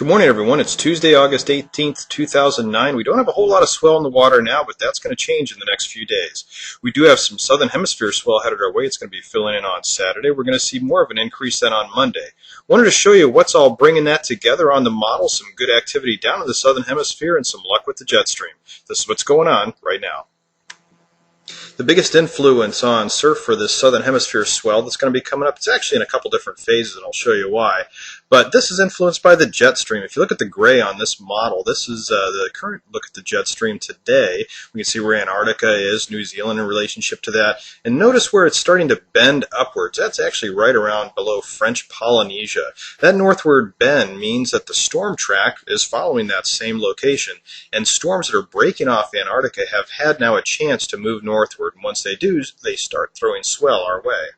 Good morning, everyone. It's Tuesday, August 18th, 2009. We don't have a whole lot of swell in the water now, but that's going to change in the next few days. We do have some southern hemisphere swell headed our way. It's going to be filling in on Saturday. We're going to see more of an increase then on Monday. Wanted to show you what's all bringing that together on the model, some good activity down in the southern hemisphere, and some luck with the jet stream. This is what's going on right now. The biggest influence on surf for this southern hemisphere swell that's going to be coming up, it's actually in a couple different phases, and I'll show you why. But this is influenced by the jet stream. If you look at the gray on this model, this is the current look at the jet stream today. We can see where Antarctica is, New Zealand in relationship to that. And notice where it's starting to bend upwards. That's actually right around below French Polynesia. That northward bend means that the storm track is following that same location. And storms that are breaking off Antarctica have had now a chance to move northward. And once they do, they start throwing swell our way.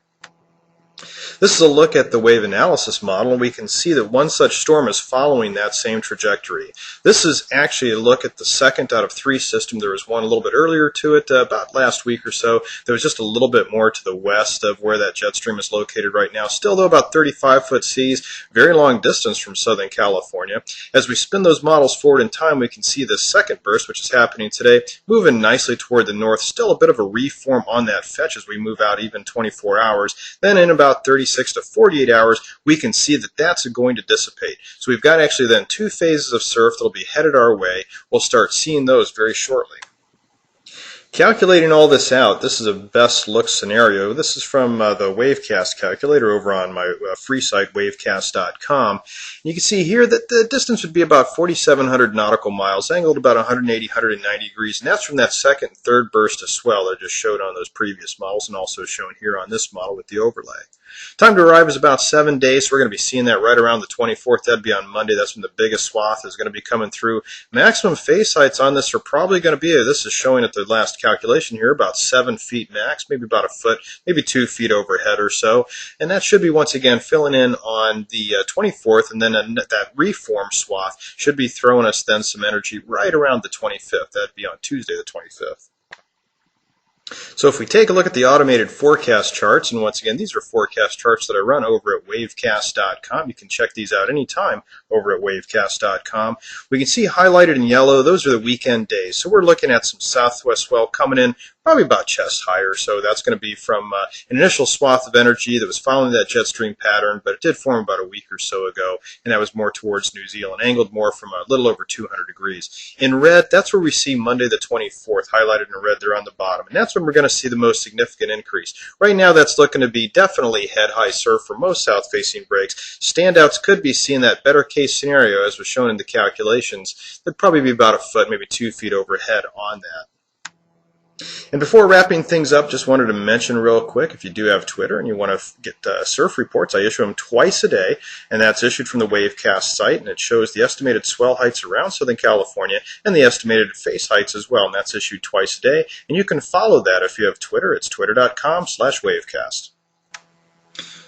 This is a look at the wave analysis model, and we can see that one such storm is following that same trajectory. This is actually a look at the second out of three system. There was one a little bit earlier to it, about last week or so. There was just a little bit more to the west of where that jet stream is located right now. Still, though, about 35-foot seas, very long distance from Southern California. As we spin those models forward in time, we can see the second burst, which is happening today, moving nicely toward the north. Still a bit of a reform on that fetch as we move out even 24 hours. Then in about 36 to 48 hours, we can see that that's going to dissipate. So we've got actually then two phases of surf that'll be headed our way. We'll start seeing those very shortly. Calculating all this out, this is a best look scenario. This is from the Wavecast calculator over on my free site, wavecast.com. You can see here that the distance would be about 4,700 nautical miles, angled about 180, 190 degrees, and that's from that second and third burst of swell that I just showed on those previous models and also shown here on this model with the overlay. Time to arrive is about 7 days, so we're going to be seeing that right around the 24th. That'd be on Monday. That's when the biggest swath is going to be coming through. Maximum phase heights on this are probably going to be, this is showing at the last calculation here, about 7 feet max, maybe about a foot, maybe 2 feet overhead or so. And that should be once again filling in on the 24th, and then that reform swath should be throwing us then some energy right around the 25th. That'd be on Tuesday the 25th. So if we take a look at the automated forecast charts, and once again, these are forecast charts that I run over at wavecast.com. You can check these out anytime over at wavecast.com. We can see highlighted in yellow, those are the weekend days. So we're looking at some southwest swell coming in probably about chest high or so. That's going to be from an initial swath of energy that was following that jet stream pattern, but it did form about a week or so ago, and that was more towards New Zealand, angled more from a little over 200 degrees. In red, that's where we see Monday the 24th, highlighted in red there on the bottom, and that's when we're going to see the most significant increase. Right now, that's looking to be definitely head-high surf for most south-facing breaks. Standouts could be seeing that better case scenario, as was shown in the calculations. There'd probably be about a foot, maybe 2 feet overhead on that. And before wrapping things up, just wanted to mention real quick, if you do have Twitter and you want to get surf reports, I issue them twice a day, and that's issued from the Wavecast site, and it shows the estimated swell heights around Southern California and the estimated face heights as well, and that's issued twice a day. And you can follow that if you have Twitter. It's twitter.com/wavecast.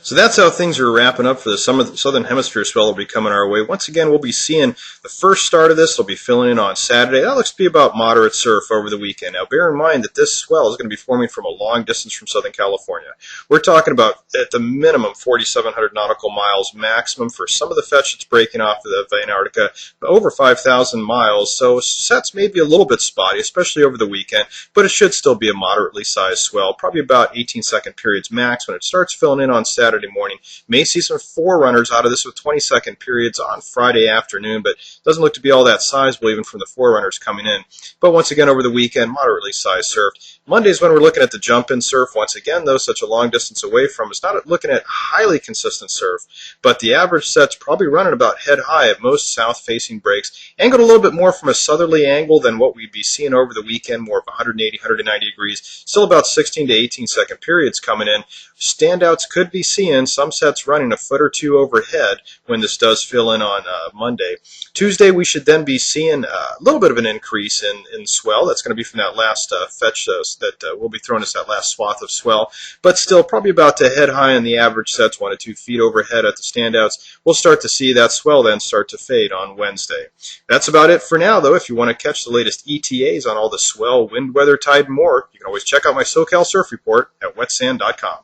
So that's how things are wrapping up for the southern hemisphere swell that will be coming our way. Once again, we'll be seeing the first start of this. They'll be filling in on Saturday. That looks to be about moderate surf over the weekend. Now, bear in mind that this swell is going to be forming from a long distance from Southern California. We're talking about, at the minimum, 4,700 nautical miles maximum for some of the fetch that's breaking off of Antarctica, over 5,000 miles. So sets may be a little bit spotty, especially over the weekend, but it should still be a moderately sized swell, probably about 18-second periods max when it starts filling in on Saturday morning. May see some forerunners out of this with 20-second periods on Friday afternoon, but doesn't look to be all that sizable even from the forerunners coming in. But once again, over the weekend, moderately sized surf. Monday's when we're looking at the jump-in surf. Once again, though, such a long distance away from us, not looking at highly consistent surf, but the average set's probably running about head-high at most south-facing breaks, angled a little bit more from a southerly angle than what we'd be seeing over the weekend, more of 180, 190 degrees, still about 16 to 18-second periods coming in. Standouts could be seeing some sets running a foot or two overhead when this does fill in on Monday. Tuesday, we should then be seeing a little bit of an increase in swell. That's going to be from that last fetch that will be throwing us that last swath of swell, but still probably about to head high in the average sets, 1 to 2 feet overhead at the standouts. We'll start to see that swell then start to fade on Wednesday. That's about it for now, though. If you want to catch the latest ETAs on all the swell, wind, weather, tide, and more, you can always check out my SoCal Surf Report at wetsand.com.